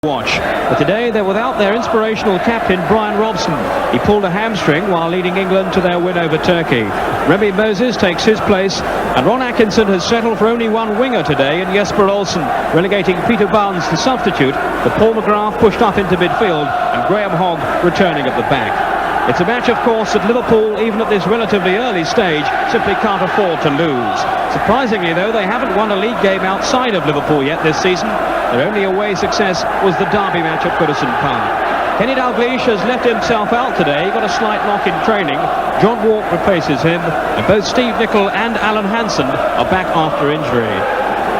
Watch. But today they're without their inspirational captain Brian Robson. He pulled a hamstring while leading England to their win over Turkey. Remy Moses takes his place, and Ron Atkinson has settled for only one winger today in Jesper Olsen, relegating Peter Barnes to substitute, with Paul McGrath pushed up into midfield and Graham Hogg returning at the back. It's a match, of course, that Liverpool, even at this relatively early stage, simply can't afford to lose. Surprisingly, though, they haven't won a league game outside of Liverpool yet this season. Their only away success was the derby match at Goodison Park. Kenny Dalglish has left himself out today. He got a slight knock in training. John Walk replaces him, and both Steve Nicol and Alan Hansen are back after injury.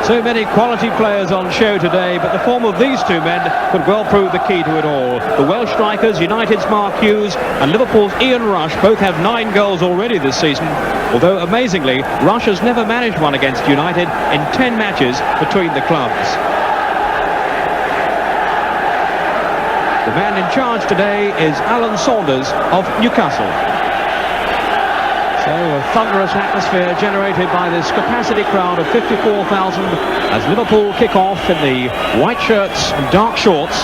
So many quality players on show today, but the form of these two men could well prove the key to it all. The Welsh strikers, United's Mark Hughes and Liverpool's Ian Rush, both have 9 goals already this season, although amazingly Rush has never managed one against United in 10 matches between the clubs. The man in charge today is Alan Saunders of Newcastle. So a thunderous atmosphere generated by this capacity crowd of 54,000 as Liverpool kick off in the white shirts and dark shorts.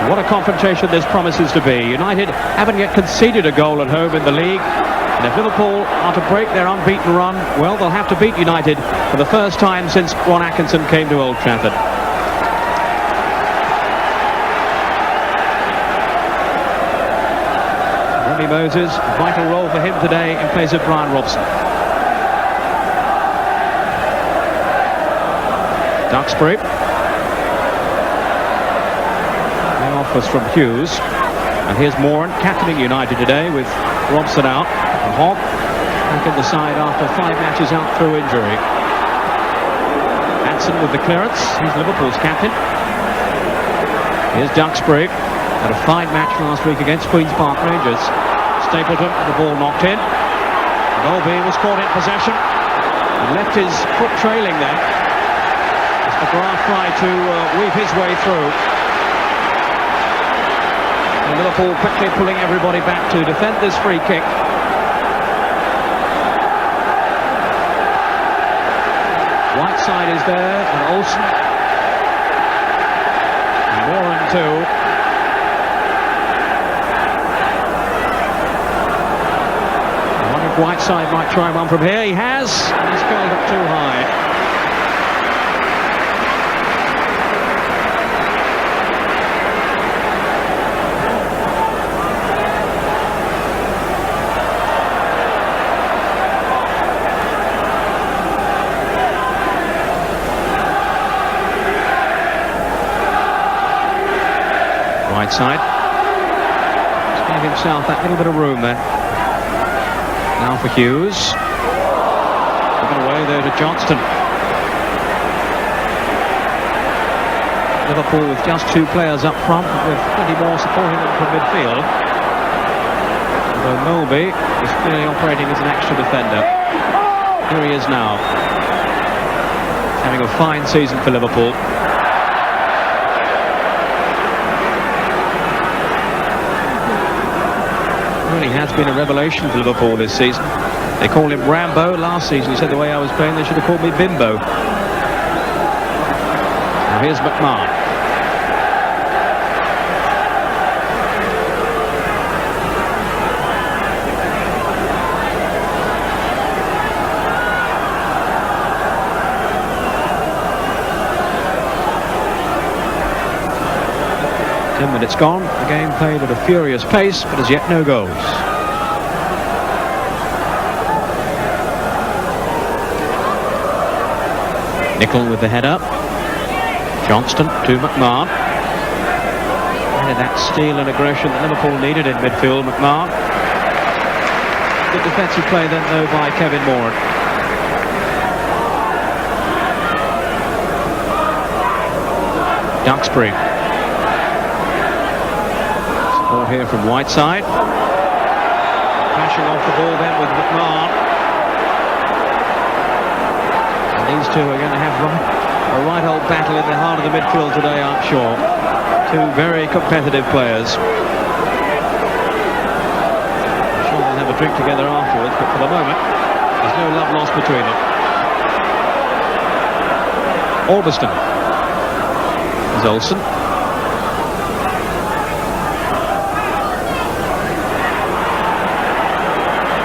What a confrontation this promises to be. United haven't yet conceded a goal at home in the league, and if Liverpool are to break their unbeaten run, well, they'll have to beat United for the first time since Ron Atkinson came to Old Trafford. Remy Moses, vital role for him today in place of Brian Robson. Duxbury. The offers from Hughes. And here's Moran captaining United today with Robson out. And Hogg back in the side after 5 matches out through injury. Hansen with the clearance. He's Liverpool's captain. Here's Duxbury. Had a fine match last week against Queen's Park Rangers. Stapleton, the ball knocked in. Golby was caught in possession. He left his foot trailing then, as McGrath tried to weave his way through. And Liverpool quickly pulling everybody back to defend this free kick. Whiteside is there, and Olsen. And Warren too. Whiteside might try one from here. He has. He's curled it too high. Whiteside just gave himself that little bit of room there. Now for Hughes. Given away there to Johnston. Liverpool with just 2 players up front, with plenty more supporting them from midfield. Although Molby is clearly operating as an extra defender. Here he is now. Having a fine season for Liverpool. Really has been a revelation for Liverpool this season. They called him Rambo last season. He said the way I was playing, they should have called me Bimbo. Now here's McMahon. Ten minutes gone, the game played at a furious pace, but as yet no goals. Nicol with the header. Johnston to McMahon. Added that steel and aggression that Liverpool needed in midfield. McMahon. Good defensive play then though by Kevin Moran. Duxbury. Here from Whiteside. Crashing off the ball then with McMahon. And these two are going to have a right old battle in the heart of the midfield today, I'm sure. 2 very competitive players. I'm sure they'll have a drink together afterwards, but for the moment, there's no love lost between them. Albiston. There's Olsen.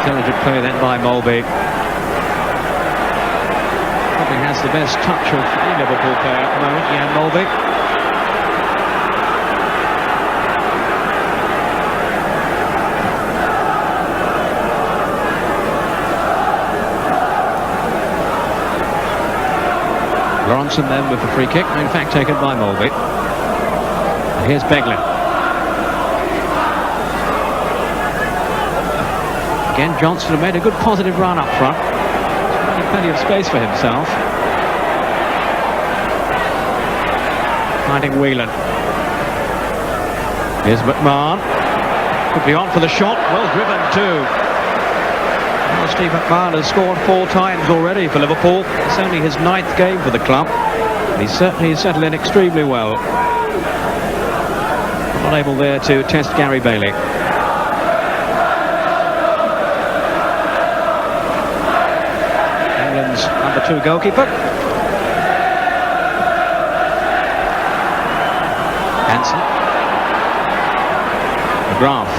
Intelligent play then by Mulvey. Probably has the best touch of any Liverpool player at the moment, Jan Mulvey. Lawrenson then with the free kick, in fact taken by Mulvey. And here's Beglin. Again, Johnston made a good positive run up front. Plenty of space for himself. Finding Whelan. Here's McMahon. Could be on for the shot. Well driven too. Well, Steve McMahon has scored 4 times already for Liverpool. It's only his 9th game for the club. He's certainly settled in extremely well. Not able there to test Gary Bailey. England's number 2 goalkeeper. Hansen. McGrath.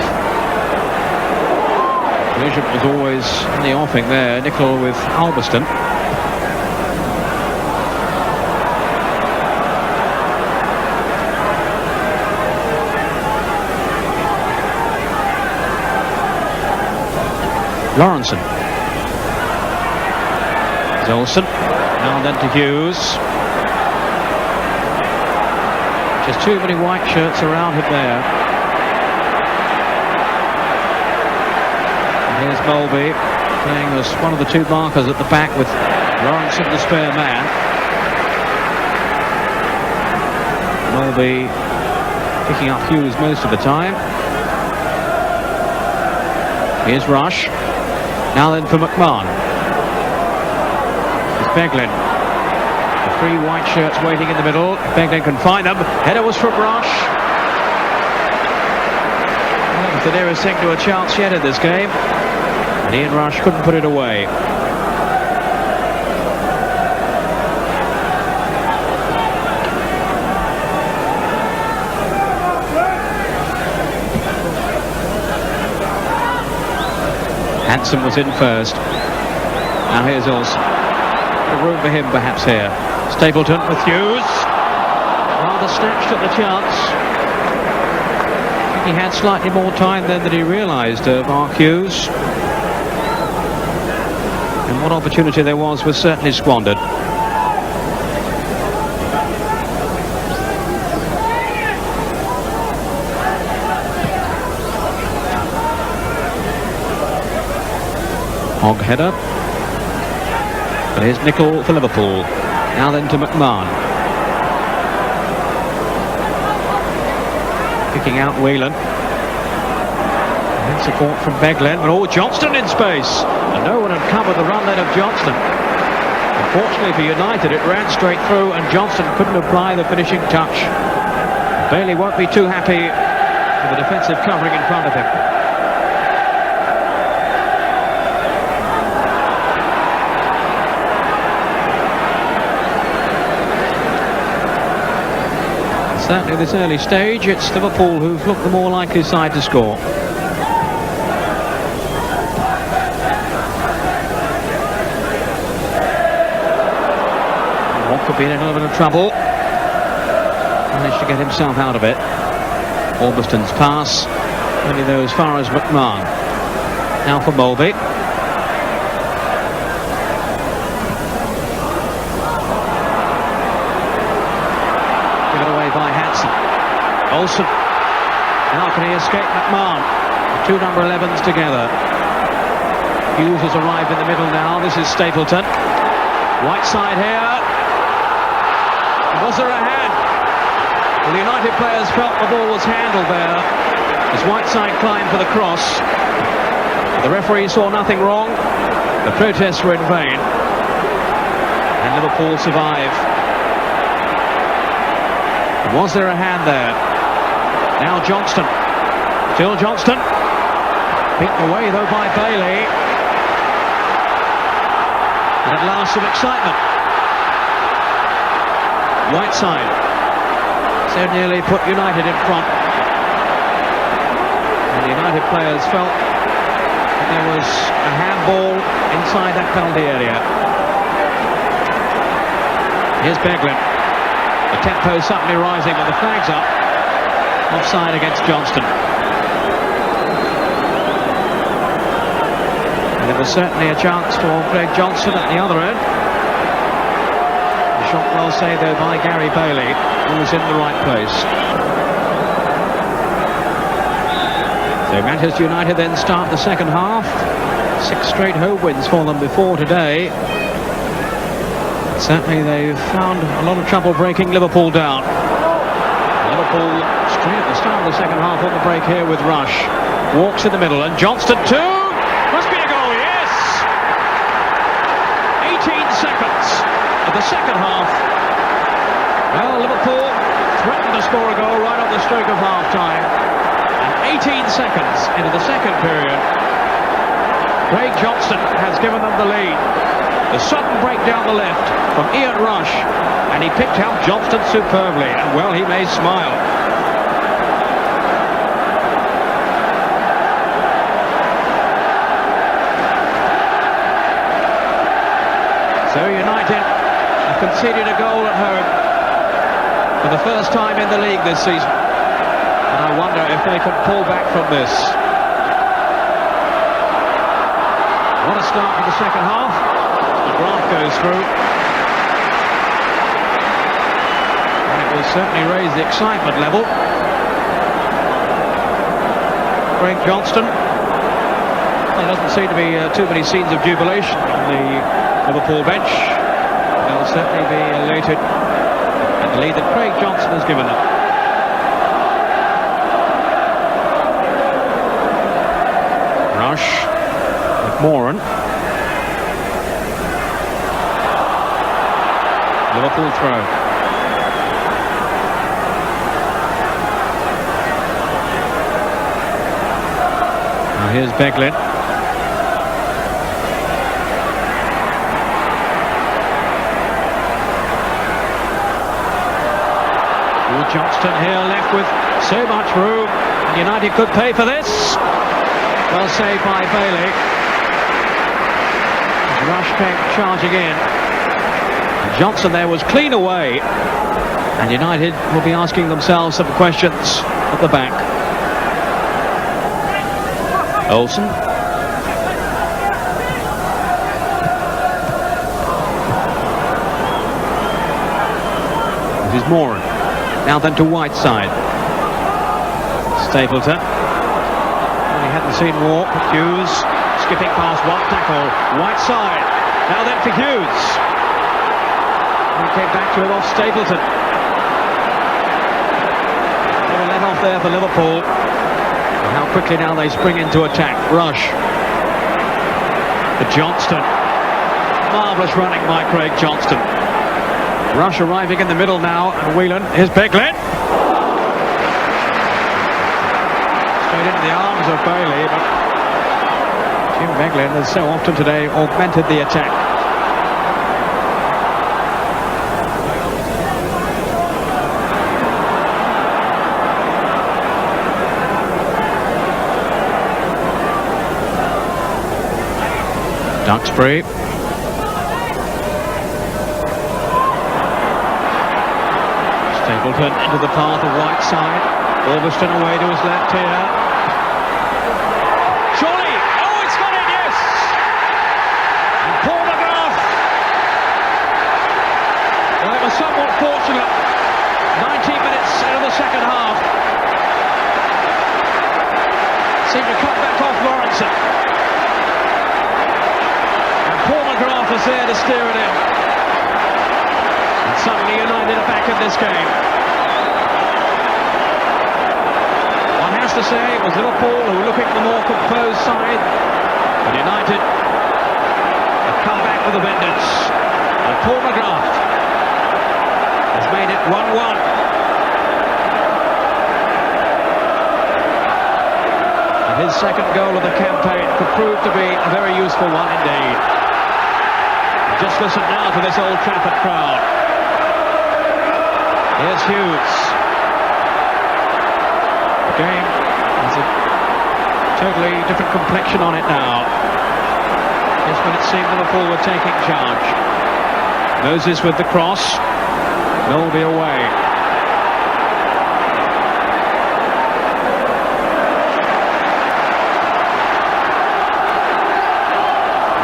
Vision was always in the offing there. Nicol with Albiston. Lawrenson. Olsen. Now then to Hughes. Just too many white shirts around him there. And here's Mulvey playing as one of the 2 markers at the back with Lawrenson the spare man. Mulvey picking up Hughes most of the time. Here's Rush. Now then for McMahon. Beglin. The 3 white shirts waiting in the middle. Beglin can find them. Header was from Rush. It's the nearest thing to a chance yet in this game. And Ian Rush couldn't put it away. Hansen was in first. Now here's Olsen. Room for him perhaps here. Stapleton with Hughes. Rather snatched at the chance. I think he had slightly more time then than he realised, Mark Hughes. And what opportunity there was certainly squandered. Hogg header. But here's Nicol for Liverpool. Now then to McMahon. Picking out Whelan. And support from Beglin. And Johnston in space. And no one had covered the run then of Johnston. Unfortunately for United, it ran straight through and Johnston couldn't apply the finishing touch. Bailey won't be too happy with the defensive covering in front of him. Certainly this early stage, it's Liverpool who've looked the more likely side to score. Walker being in a little bit of trouble. Managed to get himself out of it. Albiston's pass only though as far as McMahon. Now for Mulvey. By Hansen. Olsen. Now can he escape McMahon? 2 number 11s together. Hughes has arrived in the middle now. This is Stapleton. White side here. Was there a hand? Well, the United players felt the ball was handled there as Whiteside climbed for the cross. The referee saw nothing wrong. The protests were in vain. And Liverpool survive. Was there a hand there? Now Johnston. Still Johnston. Beaten away though by Bailey. And at last some excitement. Whiteside. So nearly put United in front. And the United players felt There was a handball inside that penalty area. Here's Beglin. The tempo suddenly rising, but the flag's up. Offside against Johnston. And there was certainly a chance for Craig Johnston at the other end. The shot well saved though by Gary Bailey, who was in the right place. So Manchester United then start the second half. 6 straight home wins for them before today. Certainly they've found a lot of trouble breaking Liverpool down. Liverpool straight at the start of the second half on the break here with Rush. Walks in the middle and Johnston too. Must be a goal, yes! 18 seconds of the second half. Well, Liverpool threatened to score a goal right on the stroke of half-time. And 18 seconds into the second period, Craig Johnston has given them the lead. The sudden break down the left from Ian Rush, and he picked out Johnston superbly, and well, he may smile. So United have conceded a goal at home for the first time in the league this season, and I wonder if they can pull back from this. What a start for the second half. McGrath goes through. And it will certainly raise the excitement level. Craig Johnston. There doesn't seem to be too many scenes of jubilation on the Liverpool bench. They'll certainly be elated at the lead that Craig Johnston has given them. Rush. McMoran. Liverpool throw. Now here's Beglin. Johnston here left with so much room. United could pay for this. Well saved by Bailey. Rush came charging in. Johnston there was clean away, and United will be asking themselves some questions at the back. Olsen. This is Moran. Now then to Whiteside. Stapleton. Well, he hadn't seen Walk. Hughes skipping past one tackle. Whiteside. Now then for Hughes. He came back to him off Stapleton. They were let off there for Liverpool. And how quickly now they spring into attack. Rush. For Johnston. Marvellous running by Craig Johnston. Rush arriving in the middle now, and Whelan. Here's Beglin. Straight into the arms of Bailey, but Jim Beglin has so often today augmented the attack. Duxbury. Stapleton into the path of Whiteside. Orbiston away to his left here. Surely! Oh, it's got it, yes! And Paul McGrath. Well, it was somewhat fortunate. 19 minutes into the second half. Seemed to cut back off Lawrenson. And Paul McGrath was there to steer it in. And suddenly United are back in this game. One has to say it was Liverpool who were looking at the more composed side, but United have come back with a vengeance. And Paul McGrath has made it 1-1. And his second goal of the campaign could prove to be a very useful one indeed. Just listen now to this Old Trafford crowd. Here's Hughes. The game has Totally different complexion on it now. Just when it seemed Liverpool were taking charge. Moses with the cross. Milby away.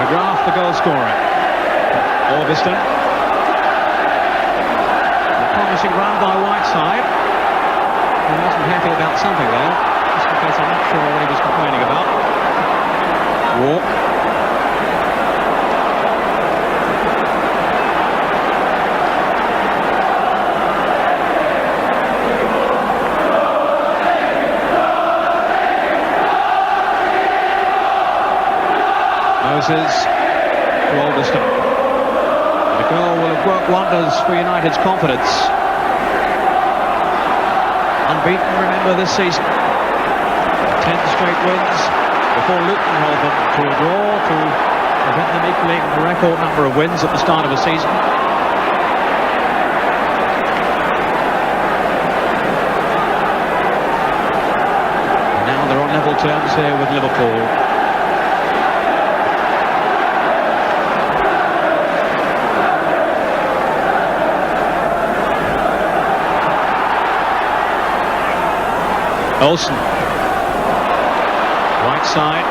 McGrath, the goal scorer. Augustin. A promising run by Whiteside. He wasn't happy about something there. Just because I'm not sure what he was complaining about. Walk. Moses to Alderstone. The goal will have worked wonders for United's confidence. Unbeaten, remember, this season. 10 straight wins before Luton held them to a draw to prevent them equaling the record number of wins at the start of a season. And now they're on level terms here with Liverpool. Olsen, right side,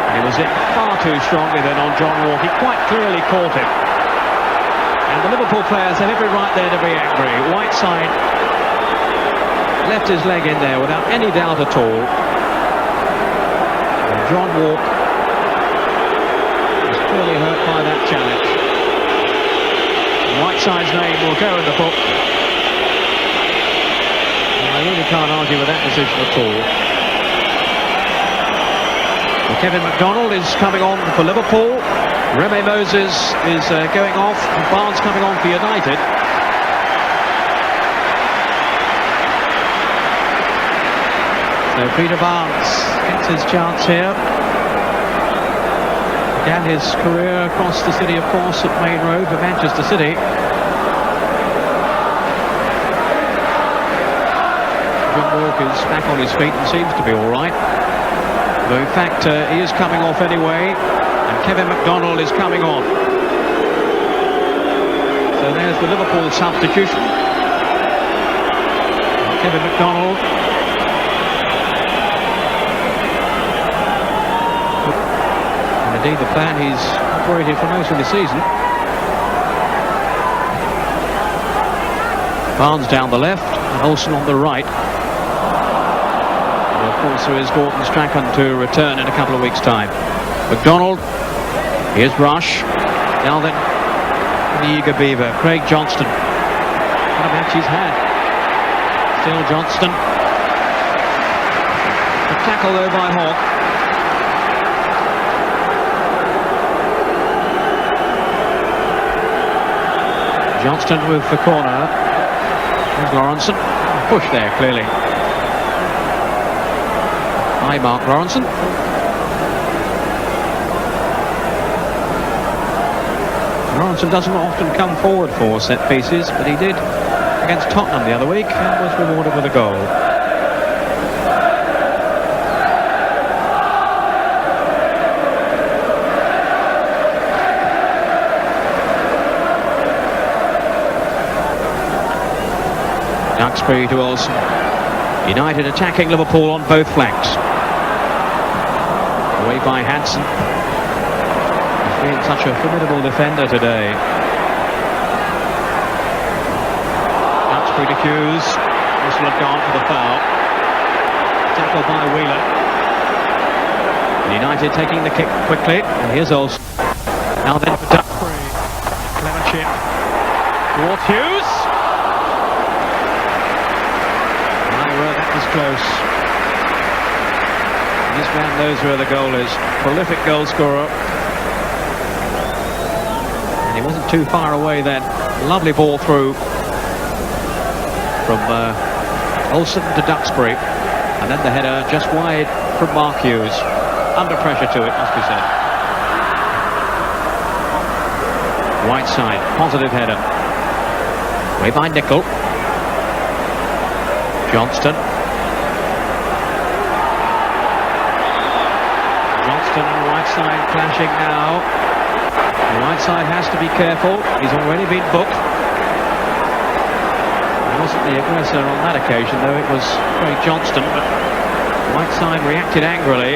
and he was in far too strongly then on John Walk. He quite clearly caught him, and the Liverpool players have every right there to be angry. Whiteside left his leg in there without any doubt at all, and John Walk was clearly hurt by that challenge. Whiteside's name will go in the book. I really can't argue with that decision at all. Well, Kevin McDonald is coming on for Liverpool. Remy Moses is going off. And Barnes coming on for United. So Peter Barnes gets his chance here. Began his career across the city, of course, at Main Road for Manchester City. Walk is back on his feet and seems to be all right. Though in fact he is coming off anyway, and Kevin McDonald is coming on. So there's the Liverpool substitution. Kevin McDonald. And indeed the plan he's operated for most of the season. Barnes down the left and Olsen on the right. Also is Gordon Strachan to return in a couple of weeks' time. McDonald, here's Rush. Now then, the eager beaver, Craig Johnston. What a match he's had. Still Johnston. A tackle though by Hogg. Johnston with the corner. There's Lawrenson. Push there, clearly. Hi, Mark Lawrenson. Lawrenson doesn't often come forward for set pieces, but he did against Tottenham the other week and was rewarded with a goal. Duxbury to Olsen. United attacking Liverpool on both flanks. Away by Hansen. He's been such a formidable defender today. Duxbury to Hughes. This will have gone for the foul. Tackled by Wheeler. United taking the kick quickly. And here's Olsen. Now then for Duxbury. Clever chip. Towards Hughes. That was close. And this man knows where the goal is. Prolific goal scorer. And he wasn't too far away then. Lovely ball through from Olsen to Duxbury. And then the header just wide from Mark Hughes. Under pressure to it, must be said. Whiteside, positive header. Way by Nicol. Johnston. Johnston and Whiteside clashing now. Whiteside has to be careful. He's already been booked. He wasn't the aggressor on that occasion, though. It was Craig Johnston, but Whiteside reacted angrily.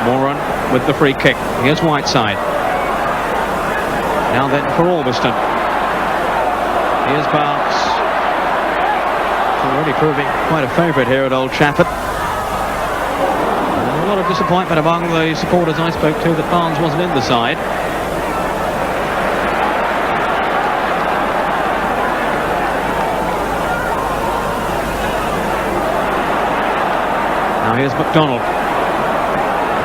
Moran with the free kick. Here's Whiteside. Now then for Albiston. Here's Barnes. Already proving quite a favourite here at Old Trafford. A lot of disappointment among the supporters I spoke to that Barnes wasn't in the side. Now here's McDonald.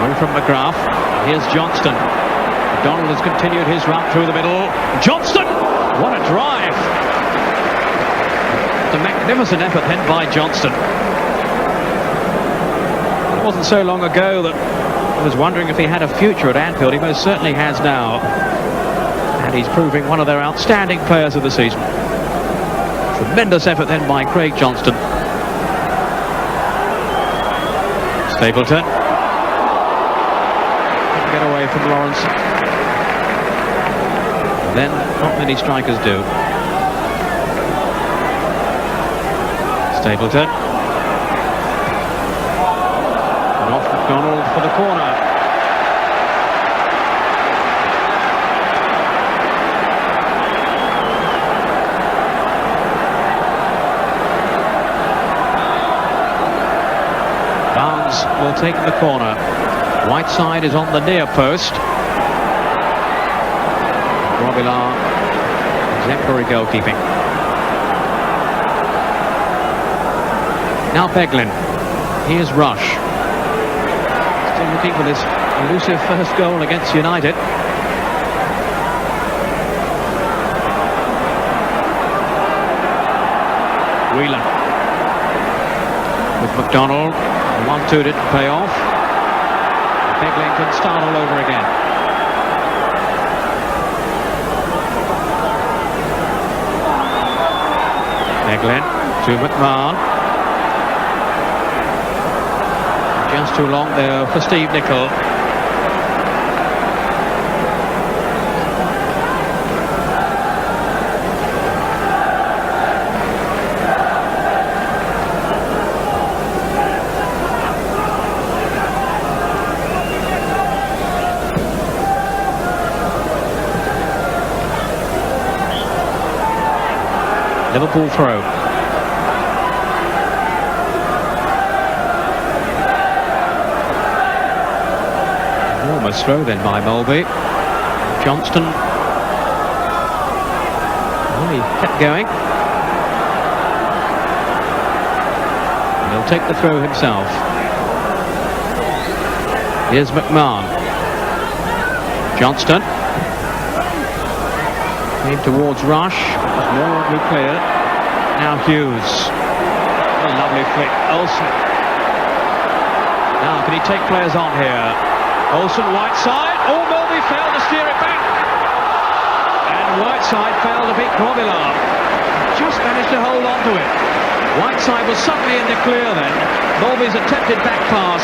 Away from McGrath. Here's Johnston. McDonald has continued his run through the middle. Johnston! What a drive! It's a magnificent effort then by Johnston. It wasn't so long ago that I was wondering if he had a future at Anfield. He most certainly has now. And he's proving one of their outstanding players of the season. Tremendous effort then by Craig Johnston. Stapleton. Get away from Lawrence. Then not many strikers do. Stapleton. And off McDonald for the corner. Barnes will take the corner. Whiteside is on the near post. Robillard, exemplary goalkeeping. Now Beglin. Here's Rush. Still looking for this elusive first goal against United. Whelan. With McDonald. 1-2 didn't pay off. Beglin can start all over again. Beglin to McMahon. Just too long there for Steve Nicol. Liverpool throw. Enormous throw then by Mulvey. Johnston. Well, he kept going. And he'll take the throw himself. Here's McMahon. Johnston. Came towards Rush. Moore who cleared. Now Hughes. A lovely flick. Olsen. Now can he take players on here? Olsen, Whiteside. Oh, Mulvey failed to steer it back. And Whiteside failed to beat Robillard. Just managed to hold on to it. Whiteside was suddenly in the clear then. Mulvey's attempted back pass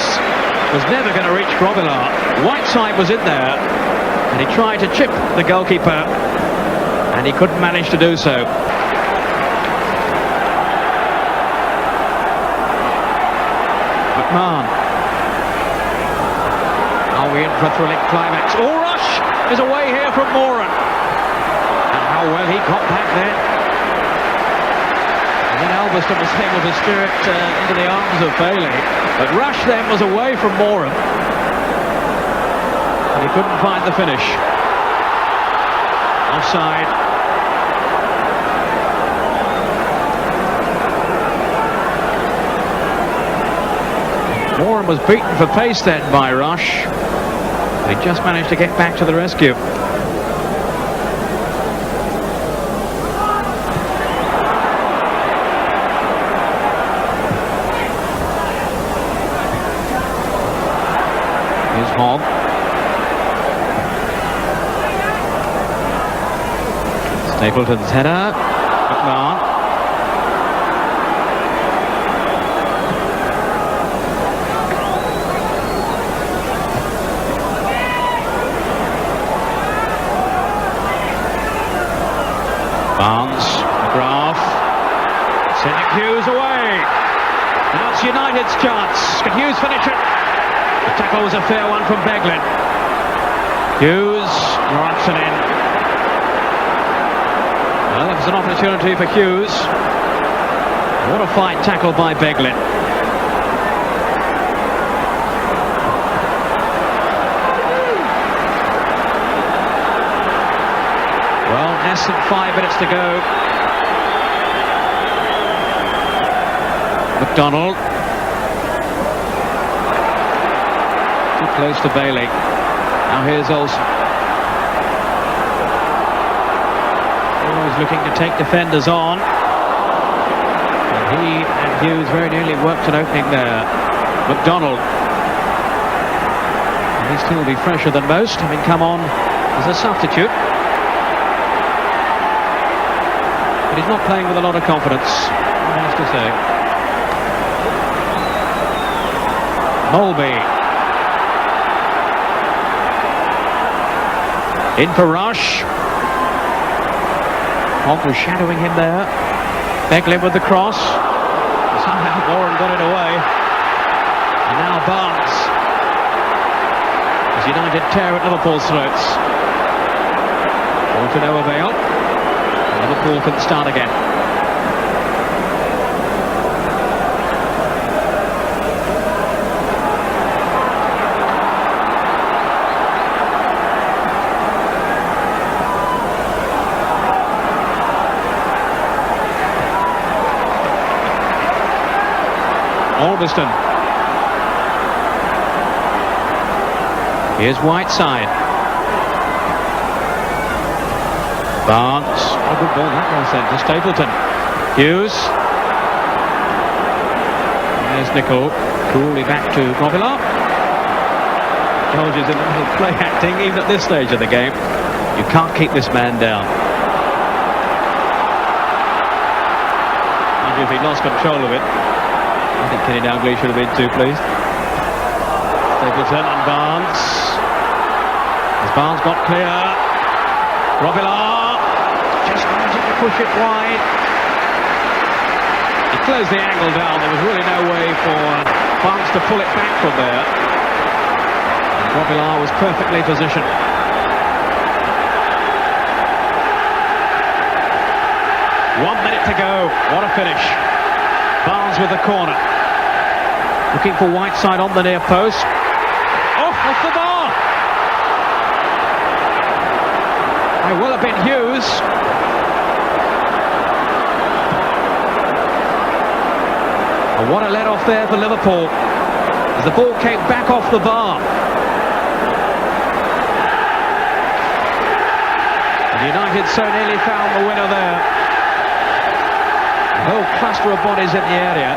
was never going to reach Robillard. Whiteside was in there and he tried to chip the goalkeeper. And he couldn't manage to do so. McMahon. Are we in for a thrilling climax? Oh, Rush is away here from Moran. And how well he got back then. And then Albiston was able to steer it into the arms of Bailey. But Rush then was away from Moran. And he couldn't find the finish. Offside. Moran was beaten for pace then by Rush. He just managed to get back to the rescue. Here's Hogg. Stapleton's header. McMahon. Barnes, McGrath, sending Hughes away. Now it's United's chance. Can Hughes finish it? The tackle was a fair one from Beglin. Hughes writes it in. Well, it was an opportunity for Hughes. What a fine tackle by Beglin. Well, less than 5 minutes to go. McDonald. Too close to Bailey. Now here's Olsen. Always looking to take defenders on. And he and Hughes very nearly worked an opening there. McDonald. And he'll still be fresher than most, having come on as a substitute. But he's not playing with a lot of confidence, I have to say. Molby. In for Rush. Hogg was shadowing him there. Beglin with the cross. Somehow Warren got it away. And now Barnes. As United tear at Liverpool's throats. All to no avail. Liverpool can start again. Albiston. Here's Whiteside. Barnes. A good ball that one sent to Stapleton. Hughes. There's Nicol. Coolly back to Rovilla. George is a little play acting even at this stage of the game. You can't keep this man down. If he lost control of it, I think Kenny Dalglish should have been too pleased. Stapleton and Barnes. As Barnes got clear. Rovilla just managing to push it wide. He closed the angle down. There was really no way for Barnes to pull it back from there. And Rovilla was perfectly positioned. One minute to go. What a finish. Barnes with the corner. Looking for Whiteside on the near post. Off the bar. It will have been Hughes. And what a let off there for Liverpool. As the ball came back off the bar. And United so nearly found the winner there. A whole cluster of bodies in the area.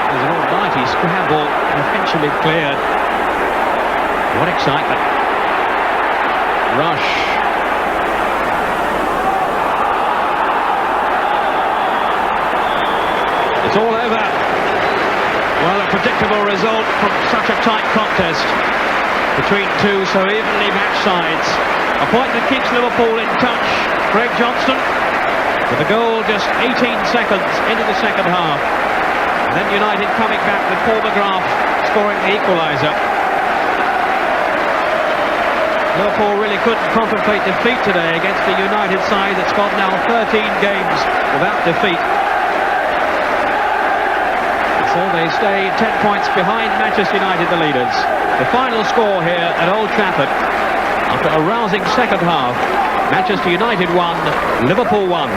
There's an almighty scramble and eventually cleared. What excitement. Rush. It's all over. Well, a predictable result from such a tight contest between two so evenly matched sides. A point that keeps Liverpool in touch. Greg Johnston with a goal just 18 seconds into the second half. And then United coming back with Paul McGrath scoring the equaliser. Liverpool really couldn't contemplate defeat today against the United side that's got now 13 games without defeat. So they stay 10 points behind Manchester United, the leaders. The final score here at Old Trafford, after a rousing second half, Manchester United 1, Liverpool 1.